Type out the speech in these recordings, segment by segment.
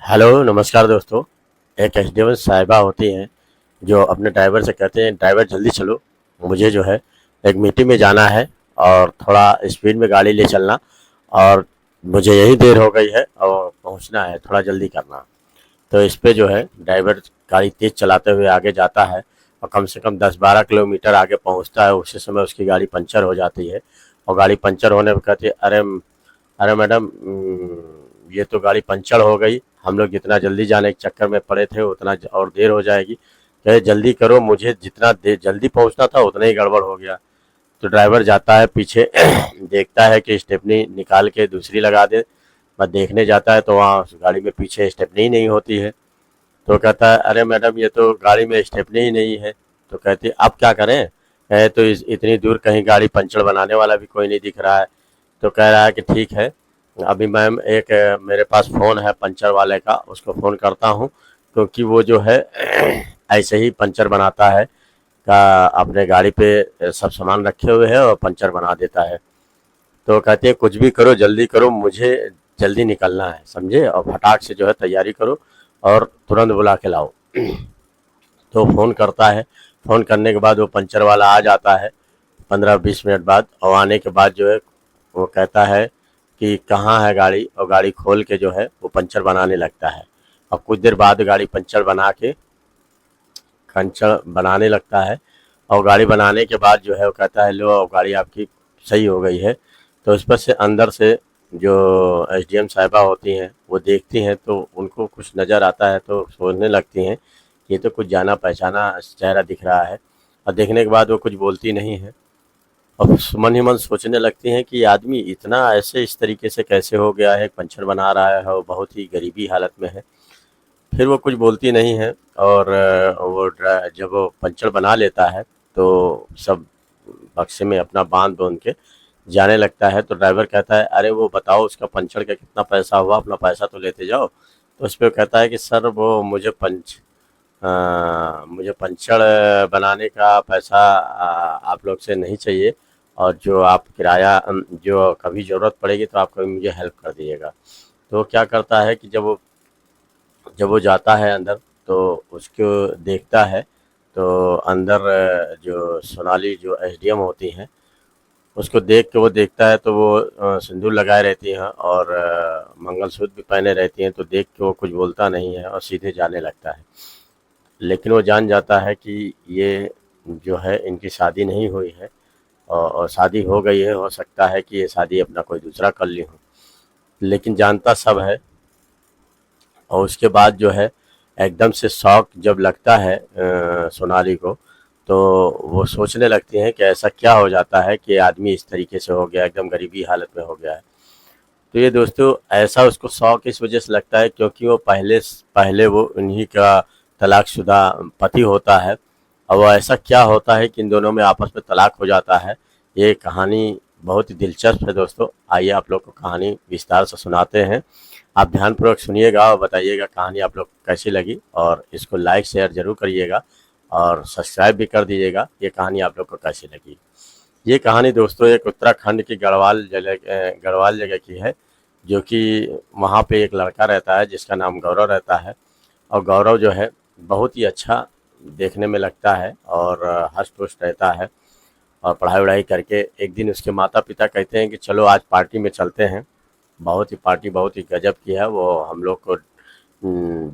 Hello नमस्कार दोस्तों। एक एसडीएम साहिबा होती हैं जो अपने ड्राइवर से कहते हैं, ड्राइवर जल्दी चलो, मुझे जो है एक मीटिंग में जाना है और थोड़ा स्पीड में गाड़ी ले चलना, और मुझे यही देर हो गई है और पहुंचना है, थोड़ा जल्दी करना। तो इस पे जो है ड्राइवर गाड़ी तेज चलाते हुए आगे जाता है और कम से कम 10-12 किलोमीटर आगे पहुंचता है। उसी समय उसकी गाड़ी पंचर हो जाती है और गाड़ी पंचर होने पर कहती है, अरे अरे मैडम, ये तो गाड़ी पंचर हो गई, हम लोग जितना जल्दी जाने के चक्कर में पड़े थे उतना और देर हो जाएगी। कहे जल्दी करो, मुझे जितना देर जल्दी पहुंचना था उतना ही गड़बड़ हो गया। तो ड्राइवर जाता है पीछे देखता है कि स्टेपनी निकाल के दूसरी लगा दे। बस देखने जाता है तो वहाँ उस गाड़ी में पीछे स्टेपनी ही नहीं होती है। तो कहता है, अरे मैडम, ये तो गाड़ी में स्टेपनी ही नहीं है। तो कहती है, अब क्या करें? कहे तो इतनी दूर कहीं गाड़ी पंचर बनाने वाला भी कोई नहीं दिख रहा है। तो कह रहा है कि ठीक है, अभी मैम एक मेरे पास फ़ोन है पंचर वाले का, उसको फ़ोन करता हूँ, क्योंकि वो जो है ऐसे ही पंचर बनाता है, का अपने गाड़ी पे सब सामान रखे हुए है और पंचर बना देता है। तो कहते हैं, कुछ भी करो, जल्दी करो, मुझे जल्दी निकलना है, समझे, और फटाक से जो है तैयारी करो और तुरंत बुला के लाओ। तो फ़ोन करता है। फ़ोन करने के बाद वो पंचर वाला आ जाता है 15-20 मिनट बाद, और आने के बाद जो है वो कहता है कि कहाँ है गाड़ी, और गाड़ी खोल के जो है वो पंचर बनाने लगता है। और कुछ देर बाद गाड़ी पंचर बनाने लगता है, और गाड़ी बनाने के बाद जो है वो कहता है, लो अब गाड़ी आपकी सही हो गई है। तो इस पर से अंदर से जो एसडीएम साहिबा होती हैं वो देखती हैं तो उनको कुछ नज़र आता है, तो सोचने लगती हैं कि ये तो कुछ जाना पहचाना चेहरा दिख रहा है। और देखने के बाद वो कुछ बोलती नहीं है और मन ही मन सोचने लगती हैं कि ये आदमी इतना ऐसे इस तरीके से कैसे हो गया है, पंचर बना रहा है और बहुत ही गरीबी हालत में है। फिर वो कुछ बोलती नहीं है, और जब वो पंचर बना लेता है तो सब बक्से में अपना बांध बूंद के जाने लगता है। तो ड्राइवर कहता है, अरे वो बताओ उसका पंचर का कितना पैसा हुआ, अपना पैसा तो लेते जाओ। तो उस पर कहता है कि सर, वो मुझे पंचर बनाने का पैसा आप लोग से नहीं चाहिए, और जो आप किराया जो कभी ज़रूरत पड़ेगी तो आप कभी मुझे हेल्प कर दीजिएगा। तो क्या करता है कि जब वो जाता है अंदर तो उसको देखता है, तो अंदर जो सोनाली जो एसडीएम होती हैं उसको देख के वो देखता है, तो वो सिंदूर लगाए रहती हैं और मंगलसूत्र भी पहने रहती हैं। तो देख के वो कुछ बोलता नहीं है और सीधे जाने लगता है। लेकिन वो जान जाता है कि ये जो है इनकी शादी नहीं हुई है, और शादी हो गई है, हो सकता है कि ये शादी अपना कोई दूसरा कर ली हो, लेकिन जानता सब है। और उसके बाद जो है एकदम से शॉक जब लगता है सोनाली को, तो वो सोचने लगती हैं कि ऐसा क्या हो जाता है कि आदमी इस तरीके से हो गया, एकदम गरीबी हालत में हो गया है। तो ये दोस्तों, ऐसा उसको शौक इस वजह से लगता है क्योंकि वो पहले वो उन्हीं का तलाकशुदा पति होता है, और वो ऐसा क्या होता है कि इन दोनों में आपस में तलाक हो जाता है। ये कहानी बहुत ही दिलचस्प है दोस्तों। आइए आप लोग को कहानी विस्तार से सुनाते हैं। आप ध्यानपूर्वक सुनिएगा और बताइएगा कहानी आप लोग को कैसी लगी, और इसको लाइक शेयर ज़रूर करिएगा और सब्सक्राइब भी कर दीजिएगा। ये कहानी आप लोग को कैसी लगी? ये कहानी दोस्तों एक उत्तराखंड की गढ़वाल जगह की है, जो कि वहाँ पे एक लड़का रहता है जिसका नाम गौरव रहता है। और गौरव जो है बहुत ही अच्छा देखने में लगता है और हष्ट-पुष्ट रहता है, और पढ़ाई-वढ़ाई करके एक दिन उसके माता-पिता कहते हैं कि चलो आज पार्टी में चलते हैं। पार्टी बहुत ही गजब की है, वो हम लोग को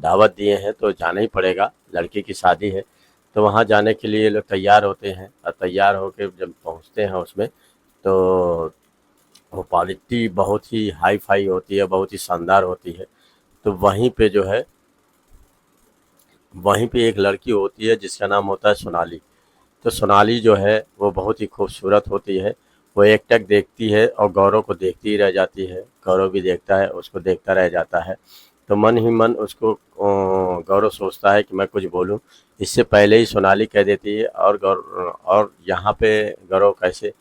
दावत दिए हैं तो जाना ही पड़ेगा, लड़की की शादी है। तो वहाँ जाने के लिए ये लोग तैयार होते हैं, और तैयार होके जब पहुँचते हैं उसमें, तो वो क्वालिटी बहुत ही हाई-फाई होती है, बहुत ही शानदार होती है। तो वहीं पे एक लड़की होती है जिसका नाम होता है सोनाली। तो सोनाली जो है वो बहुत ही खूबसूरत होती है। वो एकटक देखती है और गौरव को देखती ही रह जाती है। गौरव भी देखता है, उसको देखता रह जाता है। तो मन ही मन उसको गौरव सोचता है कि मैं कुछ बोलूं। इससे पहले ही सोनाली कह देती है, और यहाँ पे गौरव कैसे,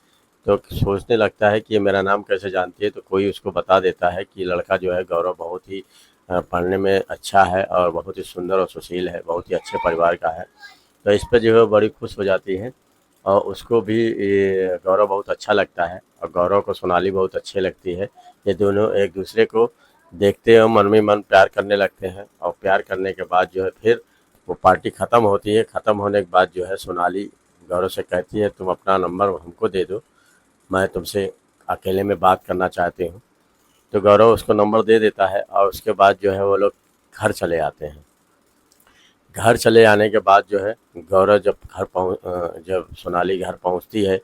तो सोचने लगता है कि ये मेरा नाम कैसे जानती है। तो कोई उसको बता देता है कि लड़का जो है गौरव बहुत ही पढ़ने में अच्छा है और बहुत ही सुंदर और सुशील है, बहुत ही अच्छे परिवार का है। तो इस पे जो है बड़ी खुश हो जाती है, और उसको भी ये गौरव बहुत अच्छा लगता है, और गौरव को सोनाली बहुत अच्छी लगती है। ये दोनों एक दूसरे को देखते हो मन में मन प्यार करने लगते हैं, और प्यार करने के बाद जो है फिर वो पार्टी ख़त्म होती है। ख़त्म होने के बाद जो है सोनाली गौरव से कहती है, तुम अपना नंबर हमको दे दो, मैं तुमसे अकेले में बात करना चाहती हूँ। तो गौरव उसको नंबर दे देता है, और उसके बाद जो है वो लोग घर चले आते हैं। घर चले आने के बाद जो है गौरव जब सोनाली घर पहुंचती है,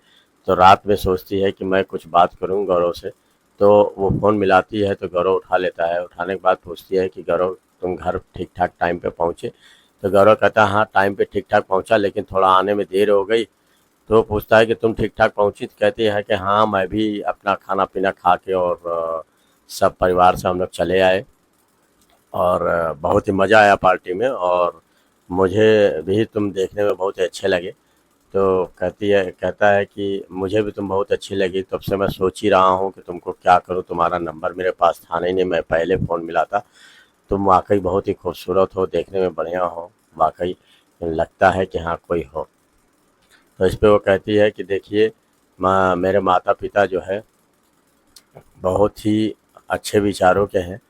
तो रात में सोचती है कि मैं कुछ बात करूं गौरव से। तो वो फ़ोन मिलाती है, तो गौरव उठा लेता है। उठाने के बाद पूछती है कि गौरव तुम घर ठीक ठाक टाइम पे पहुंचे? तो गौरव कहता है हाँ टाइम पे ठीक ठाक पहुंचा, लेकिन थोड़ा आने में देर हो गई। तो वो पूछता है कि तुम ठीक ठाक पहुंची? तो कहती है कि हाँ मैं भी अपना खाना पीना खा के और सब परिवार से हम लोग चले आए, और बहुत ही मज़ा आया पार्टी में, और मुझे भी तुम देखने में बहुत ही अच्छे लगे। तो कहता है कि मुझे भी तुम बहुत अच्छी लगी, तब से मैं सोच ही रहा हूँ कि तुमको क्या करूँ, तुम्हारा नंबर मेरे पास था नहीं, मैं पहले फ़ोन मिला था। तुम वाकई बहुत ही खूबसूरत हो, देखने में बढ़िया हो, वाकई लगता है कि हाँ कोई हो। तो इस पे वो कहती है कि देखिए माँ, मेरे माता पिता जो है बहुत ही अच्छे विचारों के हैं,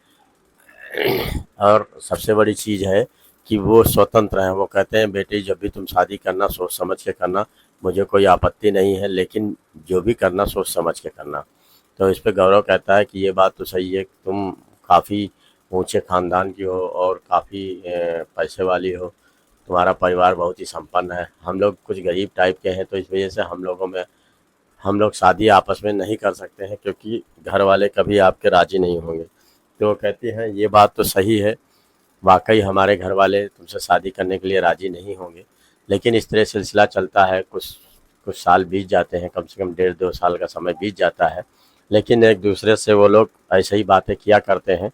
और सबसे बड़ी चीज़ है कि वो स्वतंत्र हैं। वो कहते हैं बेटी जब भी तुम शादी करना सोच समझ के करना, मुझे कोई आपत्ति नहीं है, लेकिन जो भी करना सोच समझ के करना। तो इस पे गौरव कहता है कि ये बात तो सही है कि तुम काफ़ी ऊंचे ख़ानदान की हो और काफ़ी पैसे वाली हो, तुम्हारा परिवार बहुत ही संपन्न है, हम लोग कुछ गरीब टाइप के हैं, तो इस वजह से हम लोग शादी आपस में नहीं कर सकते हैं, क्योंकि घर वाले कभी आपके राज़ी नहीं होंगे। तो वो कहती हैं ये बात तो सही है, वाकई हमारे घर वाले तुमसे शादी करने के लिए राज़ी नहीं होंगे। लेकिन इस तरह सिलसिला चलता है, कुछ कुछ साल बीत जाते हैं, कम से कम 1.5-2 साल का समय बीत जाता है, लेकिन एक दूसरे से वो लोग ऐसे ही बातें किया करते हैं।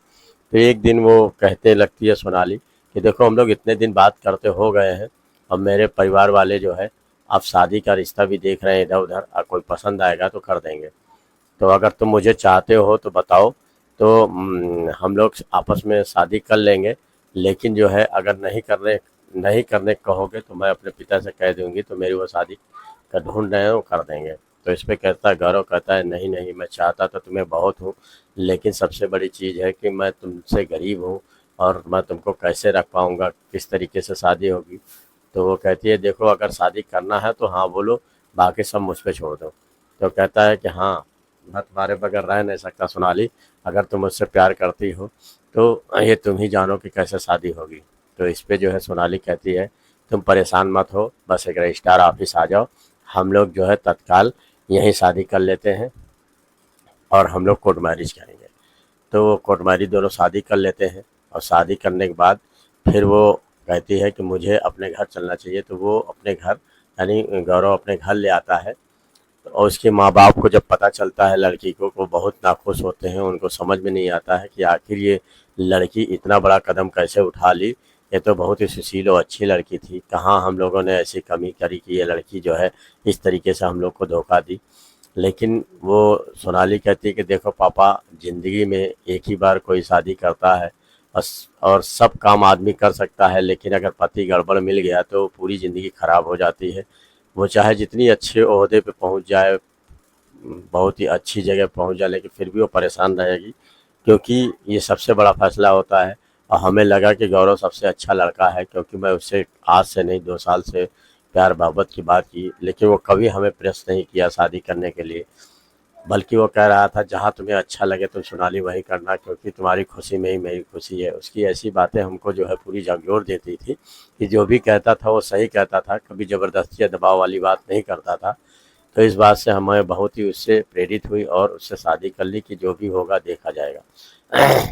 तो एक दिन वो कहते लगती है सोनाली कि देखो हम लोग इतने दिन बात करते हो गए हैं, अब मेरे परिवार वाले जो है अब शादी का रिश्ता भी देख रहे हैं इधर उधर, कोई पसंद आएगा तो कर देंगे। तो अगर तुम मुझे चाहते हो तो बताओ, तो हम लोग आपस में शादी कर लेंगे, लेकिन जो है अगर नहीं करने कहोगे तो मैं अपने पिता से कह दूंगी, तो मेरी वो शादी का ढूंढ रहे हैं वो कर देंगे। तो इस पे कहता है गौरव कहता है नहीं नहीं, मैं चाहता तो तुम्हें बहुत हूँ, लेकिन सबसे बड़ी चीज़ है कि मैं तुमसे गरीब हूँ, और मैं तुमको कैसे रख पाऊँगा, किस तरीके से शादी होगी। तो वो कहती है देखो अगर शादी करना है तो हाँ बोलो, बाकी सब मुझ पे छोड़ दो। तो कहता है कि हाँ मैं तुम्हारे बगैर रह नहीं सकता सोनाली, अगर तुम मुझसे प्यार करती हो तो ये तुम ही जानो कि कैसे शादी होगी। तो इस पे जो है सोनाली कहती है तुम परेशान मत हो, बस एक रजिस्ट्रार ऑफिस आ जाओ, हम लोग जो है तत्काल यहीं शादी कर लेते हैं, और हम लोग कोर्ट मैरिज करेंगे। तो वो कोर्ट मैरिज दोनों शादी कर लेते हैं, और शादी करने के बाद फिर वो कहती है कि मुझे अपने घर चलना चाहिए। तो वो अपने घर यानी गौरव अपने घर ले आता है, और उसके माँ बाप को जब पता चलता है लड़की को, वो बहुत नाखुश होते हैं, उनको समझ में नहीं आता है कि आखिर ये लड़की इतना बड़ा कदम कैसे उठा ली, ये तो बहुत ही सुशील और अच्छी लड़की थी, कहाँ हम लोगों ने ऐसी कमी करी कि ये लड़की जो है इस तरीके से हम लोग को धोखा दी। लेकिन वो सोनाली कहती है कि देखो पापा, ज़िंदगी में एक ही बार कोई शादी करता है, और सब काम आदमी कर सकता है, लेकिन अगर पति गड़बड़ मिल गया तो पूरी ज़िंदगी ख़राब हो जाती है। वो चाहे जितनी अच्छे ओहदे पे पहुंच जाए, बहुत ही अच्छी जगह पहुंच जाए, लेकिन फिर भी वो परेशान रहेगी, क्योंकि ये सबसे बड़ा फैसला होता है। और हमें लगा कि गौरव सबसे अच्छा लड़का है, क्योंकि मैं उससे आज से नहीं 2 साल से प्यार मोहब्बत की बात की, लेकिन वो कभी हमें प्रेस नहीं किया शादी करने के लिए, बल्कि वो कह रहा था जहाँ तुम्हें अच्छा लगे तुम सोनाली वही करना, क्योंकि तुम्हारी खुशी में ही मेरी खुशी है। उसकी ऐसी बातें हमको जो है पूरी झकझोर देती थी कि जो भी कहता था वो सही कहता था, कभी ज़बरदस्ती या दबाव वाली बात नहीं करता था। तो इस बात से हमें बहुत ही उससे प्रेरित हुई, और उससे शादी कर ली कि जो भी होगा देखा जाएगा।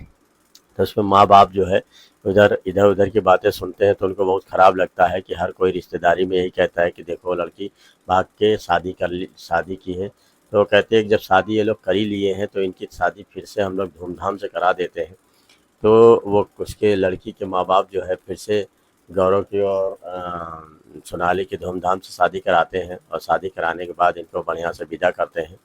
तो उसमें माँ बाप जो है इधर उधर की बातें सुनते हैं, तो उनको बहुत ख़राब लगता है कि हर कोई रिश्तेदारी में यही कहता है कि देखो लड़की भाग के शादी की है। तो वो कहते हैं कि जब शादी ये लोग कर ही लिए हैं तो इनकी शादी फिर से हम लोग धूमधाम से करा देते हैं। तो वो उसके लड़की के माँ बाप जो है फिर से गौरव की और सोनाली की धूमधाम से शादी कराते हैं, और शादी कराने के बाद इनको बढ़िया से विदा करते हैं।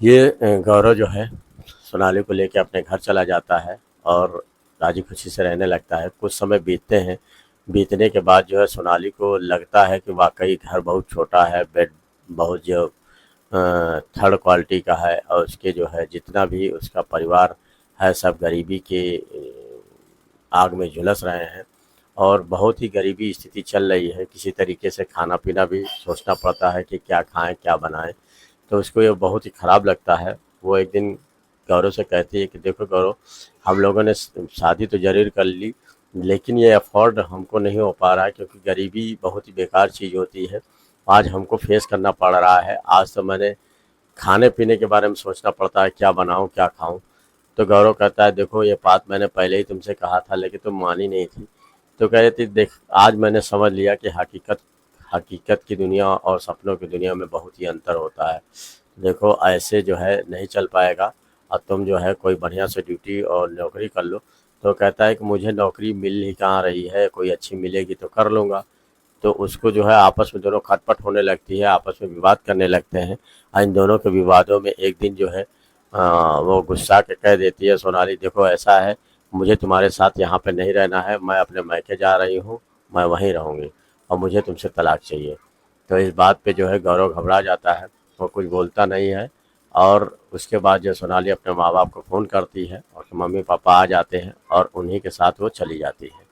ये गौरव जो है सोनाली को लेके अपने घर चला जाता है, और राजी खुशी से रहने लगता है। कुछ समय बीतते हैं, बीतने के बाद जो है सोनाली को लगता है कि वाकई घर बहुत छोटा है, बेड बहुत जो थर्ड क्वालिटी का है, और उसके जो है जितना भी उसका परिवार है सब गरीबी के आग में झुलस रहे हैं और बहुत ही गरीबी स्थिति चल रही है। किसी तरीके से खाना पीना भी सोचना पड़ता है कि क्या खाएं क्या बनाएं, तो उसको ये बहुत ही ख़राब लगता है। वो एक दिन गौरव से कहती है कि देखो गौरव, हम लोगों ने शादी तो ज़रूर कर ली, लेकिन ये अफोर्ड हमको नहीं हो पा रहा है, क्योंकि गरीबी बहुत ही बेकार चीज़ होती है। आज हमको फेस करना पड़ रहा है। आज तो मैंने खाने पीने के बारे में सोचना पड़ता है, क्या बनाऊं क्या खाऊं। तो गौरव कहता है देखो, ये बात मैंने पहले ही तुमसे कहा था, लेकिन तुम मानी नहीं थी। तो कह रही थी देख, आज मैंने समझ लिया कि हकीकत हकीकत की दुनिया और सपनों की दुनिया में बहुत ही अंतर होता है। देखो ऐसे जो है नहीं चल पाएगा, और तुम जो है कोई बढ़िया से ड्यूटी और नौकरी कर लो। तो कहता है कि मुझे नौकरी मिल ही कहाँ रही है, कोई अच्छी मिलेगी तो कर लूँगा। तो उसको जो है आपस में दोनों खटपट होने लगती है, आपस में विवाद करने लगते हैं। और इन दोनों के विवादों में एक दिन जो है वो गुस्सा के कह देती है सोनाली, देखो ऐसा है, मुझे तुम्हारे साथ यहाँ पे नहीं रहना है, मैं अपने मायके जा रही हूँ, मैं वहीं रहूँगी और मुझे तुमसे तलाक चाहिए। तो इस बात पे जो है गौरव घबरा जाता है, वो कुछ बोलता नहीं है। और उसके बाद जो सोनाली अपने माँ बाप को फ़ोन करती है और मम्मी पापा आ जाते हैं और उन्हीं के साथ वो चली जाती है।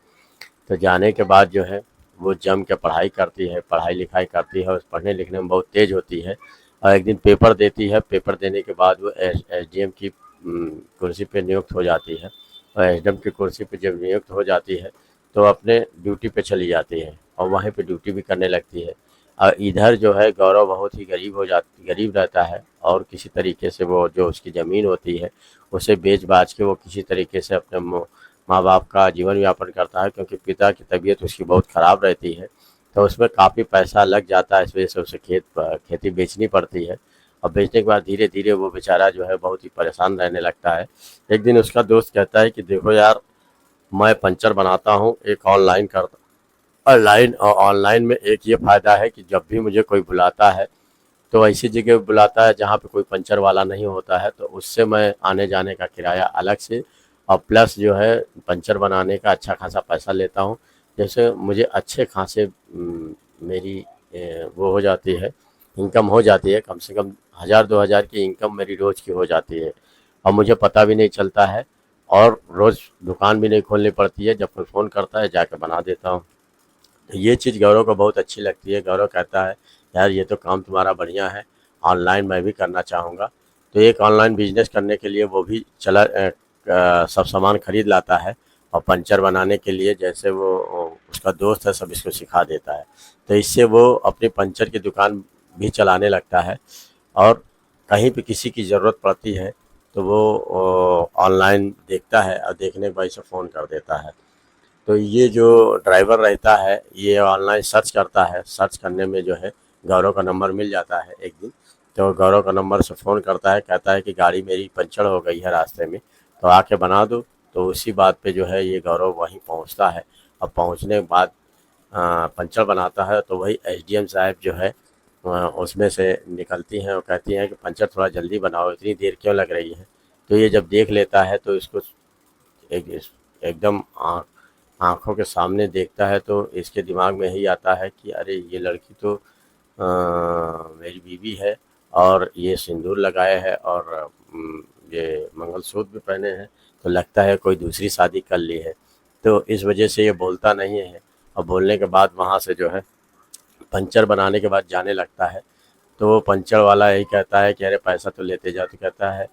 तो जाने के बाद जो है वो जम के पढ़ाई करती है, पढ़ाई लिखाई करती है, उस पढ़ने लिखने में बहुत तेज़ होती है। और एक दिन पेपर देती है, पेपर देने के बाद वो एसडीएम की कुर्सी पे नियुक्त हो जाती है। और एसडीएम की कुर्सी पे जब नियुक्त हो जाती है तो अपने ड्यूटी पे चली जाती है और वहीं पे ड्यूटी भी करने लगती है। और इधर जो है गौरव बहुत ही गरीब रहता है और किसी तरीके से वो जो उसकी ज़मीन होती है उसे बेच बाच के वो किसी तरीके से अपने माँ बाप का जीवन यापन करता है, क्योंकि पिता की तबीयत उसकी बहुत ख़राब रहती है। तो उसमें काफ़ी पैसा लग जाता है, इस वजह से उसे खेती बेचनी पड़ती है। और बेचने के बाद धीरे धीरे वो बेचारा जो है बहुत ही परेशान रहने लगता है। एक दिन उसका दोस्त कहता है कि देखो यार, मैं पंचर बनाता हूँ, एक ऑनलाइन में एक ये फ़ायदा है कि जब भी मुझे कोई बुलाता है तो ऐसी जगह बुलाता है जहाँ पे कोई पंचर वाला नहीं होता है, तो उससे मैं आने जाने का किराया अलग से और प्लस जो है पंचर बनाने का अच्छा खासा पैसा लेता हूँ। जैसे मुझे अच्छे खासे मेरी वो हो जाती है, इनकम हो जाती है, कम से कम 1000-2000 की इनकम मेरी रोज़ की हो जाती है और मुझे पता भी नहीं चलता है। और रोज़ दुकान भी नहीं खोलनी पड़ती है, जब कोई फ़ोन करता है जाके बना देता हूँ। तो ये चीज़ गौरव को बहुत अच्छी लगती है। गौरव कहता है यार, ये तो काम तुम्हारा बढ़िया है, ऑनलाइन मैं भी करना चाहूँगा। तो एक ऑनलाइन बिजनेस करने के लिए वो भी सब सामान खरीद लाता है और पंचर बनाने के लिए जैसे वो उसका दोस्त है सब इसको सिखा देता है। तो इससे वो अपनी पंचर की दुकान भी चलाने लगता है और कहीं पे किसी की ज़रूरत पड़ती है तो वो ऑनलाइन देखता है और देखने के बाद इसे फ़ोन कर देता है। तो ये जो ड्राइवर रहता है ये ऑनलाइन सर्च करता है, सर्च करने में जो है गौरव का नंबर मिल जाता है एक दिन। तो गौरव का नंबर से फ़ोन करता है, कहता है कि गाड़ी मेरी पंचर हो गई है रास्ते में, तो आके बना दो। तो उसी बात पे जो है ये गौरव वहीं पहुंचता है। अब पहुंचने के बाद पंचर बनाता है तो वही एसडीएम साहब जो है उसमें से निकलती हैं और कहती हैं कि पंचर थोड़ा जल्दी बनाओ, इतनी देर क्यों लग रही है। तो ये जब देख लेता है तो इसको एक एकदम आँखों के सामने देखता है तो इसके दिमाग में यही आता है कि अरे ये लड़की तो मेरी बीवी है और ये सिंदूर लगाए है और ये मंगलसूत्र भी पहने हैं, तो लगता है कोई दूसरी शादी कर ली है। तो इस वजह से ये बोलता नहीं है और बोलने के बाद वहाँ से जो है पंचर बनाने के बाद जाने लगता है। तो वो पंचर वाला यही कहता है कि अरे पैसा तो लेते जाओ। तो कहता है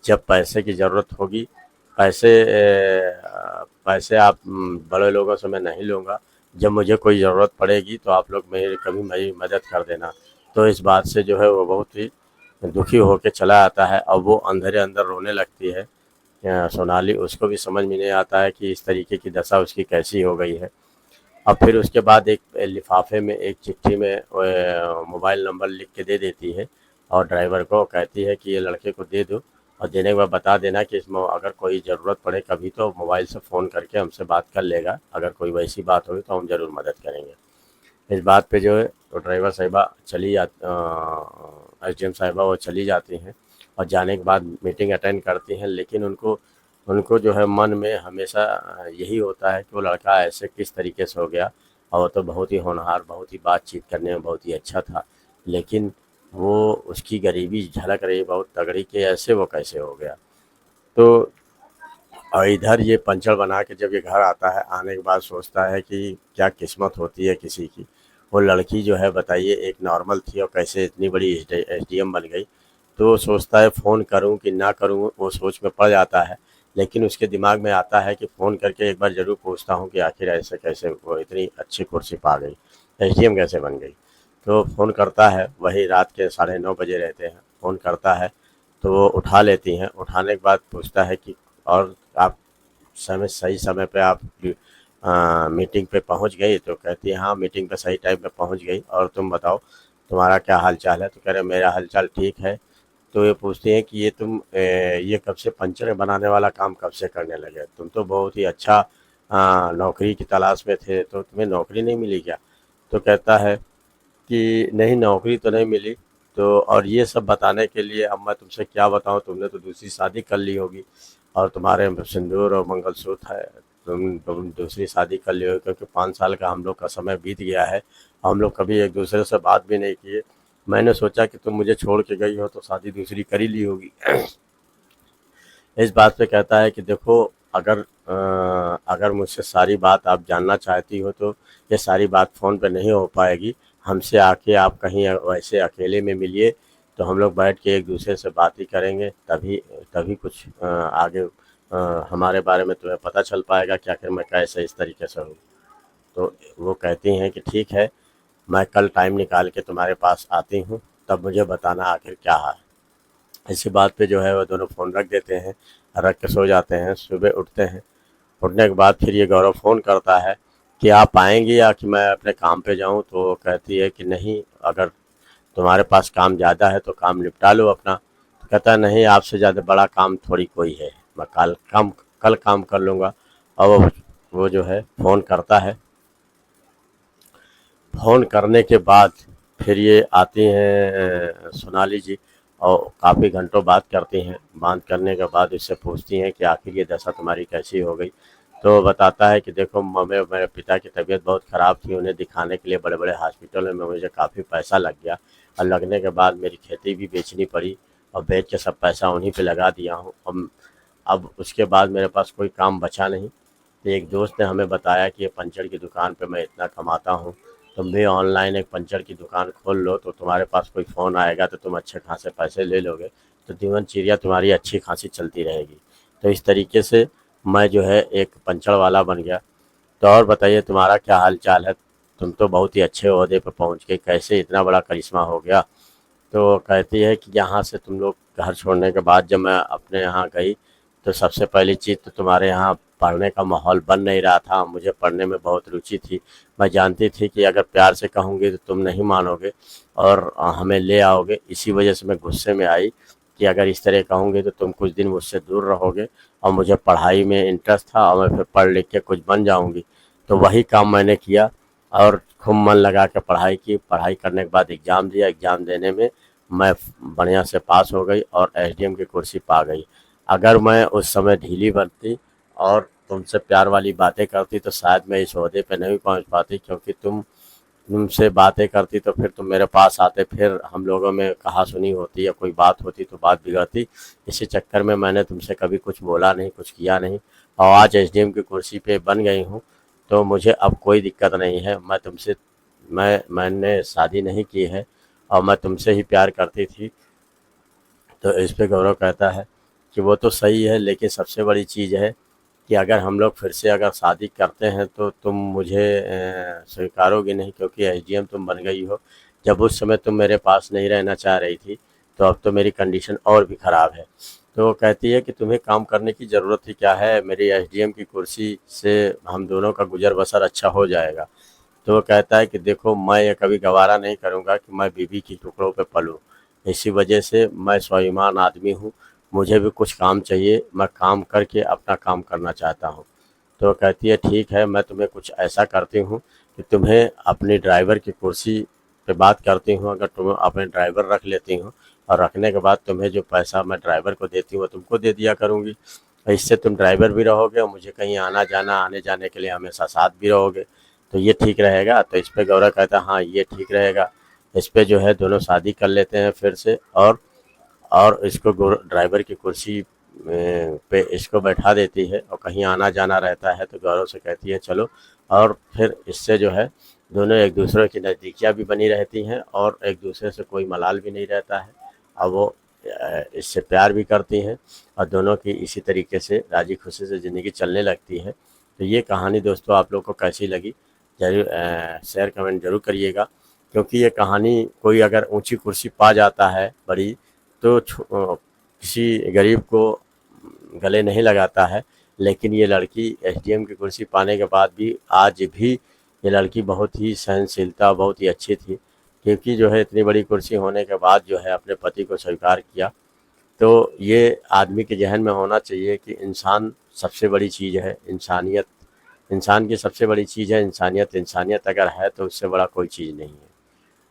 जब पैसे की ज़रूरत होगी, पैसे आप बड़े लोगों से मैं नहीं लूँगा, जब मुझे कोई ज़रूरत पड़ेगी तो आप लोग मेरी मदद कर देना। तो इस बात से जो है वो बहुत ही दुखी होके चला आता है और वो अंदर ही अंदर रोने लगती है। सोनाली, उसको भी समझ में नहीं आता है कि इस तरीके की दशा उसकी कैसी हो गई है। अब फिर उसके बाद एक लिफाफे में एक चिट्ठी में मोबाइल नंबर लिख के दे देती है और ड्राइवर को कहती है कि ये लड़के को दे दो और देने के बाद बता देना कि इसमें अगर कोई ज़रूरत पड़े कभी तो मोबाइल से फ़ोन करके हमसे बात कर लेगा, अगर कोई वैसी बात होगी तो हम ज़रूर मदद करेंगे। इस बात पे जो है तो ड्राइवर साहिबा एसडीएम साहिबा वो चली जाती हैं और जाने के बाद मीटिंग अटेंड करती हैं, लेकिन उनको उनको जो है मन में हमेशा यही होता है कि वो लड़का ऐसे किस तरीके से हो गया। और वो तो बहुत ही होनहार, बहुत ही बातचीत करने में बहुत ही अच्छा था, लेकिन वो उसकी गरीबी झलक रही बहुत तगड़ी कि ऐसे वो कैसे हो गया। तो और इधर ये पंचर बना के जब ये घर आता है, आने के बाद सोचता है कि क्या किस्मत होती है किसी की। वो लड़की जो है बताइए एक नॉर्मल थी और कैसे इतनी बड़ी एसडीएम बन गई। तो सोचता है फ़ोन करूं कि ना करूं, वो सोच में पड़ जाता है। लेकिन उसके दिमाग में आता है कि फ़ोन करके एक बार ज़रूर पूछता हूं कि आखिर ऐसे कैसे वो इतनी अच्छी कुर्सी पा गई, एसडीएम कैसे बन गई। तो फ़ोन करता है, वही रात के 9:30 बजे रहते हैं। फ़ोन करता है तो वो उठा लेती हैं। उठाने के बाद पूछता है कि और आप सही समय पे आप मीटिंग पे पहुंच गई? तो कहती है हाँ, मीटिंग पे सही टाइम पे पहुंच गई। और तुम बताओ तुम्हारा क्या हाल चाल है? तो कह रहे मेरा हाल चाल ठीक है। तो ये पूछती हैं कि ये तुम ये कब से पंचर बनाने वाला काम कब से करने लगे? तुम तो बहुत ही अच्छा नौकरी की तलाश में थे, तो तुम्हें नौकरी नहीं मिली क्या? तो कहता है कि नहीं, नौकरी तो नहीं मिली। तो और ये सब बताने के लिए अब मैं तुमसे क्या बताऊं, तुमने तो दूसरी शादी कर ली होगी और तुम्हारे सिंदूर और मंगलसूत्र है। तुम दूसरी शादी कर ली होगी, क्योंकि 5 साल का हम लोग का समय बीत गया है। हम लोग कभी एक दूसरे से बात भी नहीं किए। मैंने सोचा कि तुम मुझे छोड़ के गई हो तो शादी दूसरी कर ही ली होगी। इस बात पे कहता है कि देखो, अगर मुझसे सारी बात आप जानना चाहती हो तो ये सारी बात फ़ोन पे नहीं हो पाएगी। हमसे आके आप कहीं वैसे अकेले में मिलिए, तो हम लोग बैठ के एक दूसरे से बात ही करेंगे, तभी तभी कुछ आगे हमारे बारे में तुम्हें पता चल पाएगा कि आखिर मैं कैसे इस तरीके से हूँ। तो वो कहती हैं कि ठीक है, मैं कल टाइम निकाल के तुम्हारे पास आती हूँ, तब मुझे बताना आखिर क्या है। इसी बात पे जो है वो दोनों फ़ोन रख देते हैं, रख के सो जाते हैं। सुबह उठते हैं, उठने के बाद फिर ये गौरव फ़ोन करता है कि आप आएंगी या कि मैं अपने काम पे जाऊं? तो वो कहती है कि नहीं, अगर तुम्हारे पास काम ज़्यादा है तो काम निपटा लो अपना। तो कहता है नहीं, आपसे ज़्यादा बड़ा काम थोड़ी कोई है, मैं कल काम कर लूँगा। और वो जो है फ़ोन करता है। फ़ोन करने के बाद फिर ये आती हैं सोनाली जी, और काफ़ी घंटों बात करती हैं। बात करने के बाद इससे पूछती हैं कि आखिर ये दशा तुम्हारी कैसी हो गई? तो बताता है कि देखो, मेरे पिता की तबीयत बहुत ख़राब थी, उन्हें दिखाने के लिए बड़े बड़े हॉस्पिटलों में मुझे काफ़ी पैसा लग गया, और लगने के बाद मेरी खेती भी बेचनी पड़ी, और बेच के सब पैसा उन्हीं पे लगा दिया हूँ। अब उसके बाद मेरे पास कोई काम बचा नहीं। तो एक दोस्त ने हमें बताया कि ये पंचर की दुकान पे मैं इतना कमाता हूँ, तुम भी ऑनलाइन एक पंचर की दुकान खोल लो, तो तुम्हारे पास कोई फ़ोन आएगा तो तुम अच्छे खासे पैसे ले लोगे, तो जीवन तुम्हारी अच्छी खासी चलती रहेगी। तो इस तरीके से मैं जो है एक पंचर वाला बन गया। तो और बताइए तुम्हारा क्या हाल चाल है? तुम तो बहुत ही अच्छे ओहदे पे पहुँच गए, कैसे इतना बड़ा करिश्मा हो गया? तो कहती है कि यहाँ से तुम लोग घर छोड़ने के बाद जब मैं अपने यहाँ गई, तो सबसे पहली चीज़ तो तुम्हारे यहाँ पढ़ने का माहौल बन नहीं रहा था। मुझे पढ़ने में बहुत रुचि थी। मैं जानती थी कि अगर प्यार से कहूँगी तो तुम नहीं मानोगे और हमें ले आओगे। इसी वजह से मैं गुस्से में आई कि अगर इस तरह कहूँगी तो तुम कुछ दिन मुझसे दूर रहोगे, और मुझे पढ़ाई में इंटरेस्ट था और मैं फिर पढ़ लिख के कुछ बन जाऊँगी। तो वही काम मैंने किया और खूब मन लगा के पढ़ाई की। पढ़ाई करने के बाद एग्ज़ाम दिया। एग्ज़ाम देने में मैं बढ़िया से पास हो गई और एसडीएम की कुर्सी पा गई। अगर मैं उस समय ढीली बनती और तुमसे प्यार वाली बातें करती तो शायद मैं इस ओहदे पे नहीं पहुंच पाती, क्योंकि तुमसे बातें करती तो फिर तुम मेरे पास आते, फिर हम लोगों में कहा सुनी होती या कोई बात होती तो बात बिगड़ती। इसी चक्कर में मैंने तुमसे कभी कुछ बोला नहीं, कुछ किया नहीं, और आज एसडीएम की कुर्सी पे बन गई हूँ। तो मुझे अब कोई दिक्कत नहीं है। मैंने शादी नहीं की है और मैं तुमसे ही प्यार करती थी। तो इस पे गौरव कहता है कि वो तो सही है, लेकिन सबसे बड़ी चीज़ है कि अगर हम लोग फिर से अगर शादी करते हैं तो तुम मुझे स्वीकारोगी नहीं, क्योंकि एसडीएम तुम बन गई हो। जब उस समय तुम मेरे पास नहीं रहना चाह रही थी, तो अब तो मेरी कंडीशन और भी ख़राब है। तो वो कहती है कि तुम्हें काम करने की ज़रूरत ही क्या है, मेरी एसडीएम की कुर्सी से हम दोनों का गुजर बसर अच्छा हो जाएगा। तो वो कहता है कि देखो, मैं ये कभी गवारा नहीं करूँगा कि मैं बीवी की टुकड़ों पे पलूँ। इसी वजह से मैं स्वाभिमान आदमी हूँ, मुझे भी कुछ काम चाहिए, मैं काम करके अपना काम करना चाहता हूँ। तो वो कहती है ठीक है, मैं तुम्हें कुछ ऐसा करती हूँ कि तुम्हें अपनी ड्राइवर की कुर्सी पे बात करती हूँ। अगर तुम अपने ड्राइवर रख लेती हो, और रखने के बाद तुम्हें जो पैसा मैं ड्राइवर को देती हूँ वो तुमको दे दिया करूँगी। इससे तुम ड्राइवर भी रहोगे और मुझे कहीं आना जाना आने जाने के लिए हमेशा साथ भी रहोगे। तो ये ठीक रहेगा? तो इस पे गौरव कहता है हाँ, ये ठीक रहेगा। इस पे जो है दोनों शादी कर लेते हैं फिर से, और इसको ड्राइवर की कुर्सी पे इसको बैठा देती है और कहीं आना जाना रहता है तो गौरव से कहती है चलो, और फिर इससे जो है दोनों एक दूसरे की नज़दीकियाँ भी बनी रहती हैं और एक दूसरे से कोई मलाल भी नहीं रहता है, और वो इससे प्यार भी करती हैं और दोनों की इसी तरीके से राजी खुशी से ज़िंदगी चलने लगती है। तो ये कहानी दोस्तों आप लोग को कैसी लगी ज़रूर शेयर कमेंट ज़रूर करिएगा, क्योंकि ये कहानी कोई अगर ऊंची कुर्सी पा जाता है बड़ी तो किसी गरीब को गले नहीं लगाता है, लेकिन ये लड़की एसडीएम की कुर्सी पाने के बाद भी आज भी ये लड़की बहुत ही सहनशीलता बहुत ही अच्छी थी, क्योंकि जो है इतनी बड़ी कुर्सी होने के बाद जो है अपने पति को स्वीकार किया। तो ये आदमी के जहन में होना चाहिए कि इंसान सबसे बड़ी चीज़ है, इंसानियत इंसान की सबसे बड़ी चीज़ है इंसानियत। इंसानियत अगर है तो उससे बड़ा कोई चीज़ नहीं है।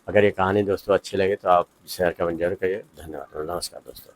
अगर ये कहानी दोस्तों अच्छी लगे तो आप शेयर कमेंट जरूर करिए। धन्यवाद, नमस्कार दोस्तों।